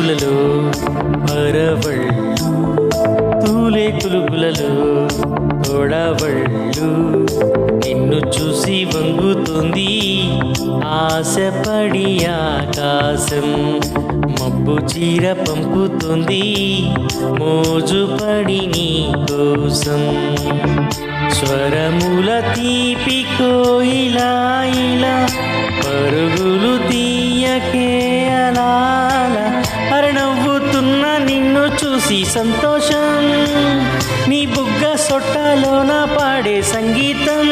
పువ్వులలో అరవళ్ళు తూలే కులుకులలో తోడవళ్ళు నిన్ను చూసి వంగుతుంది ఆశపడి ఆకాశం మబ్బు చీర పంపుతుంది మోజుపడి నీ కోసం స్వరముల తీపి కోయిలా ఇలా పరుగులు తీయకే అలా నవ్వుతున్న నిన్ను చూసి సంతోషం నీ బుగ్గ సొట్టలోన పాడే సంగీతం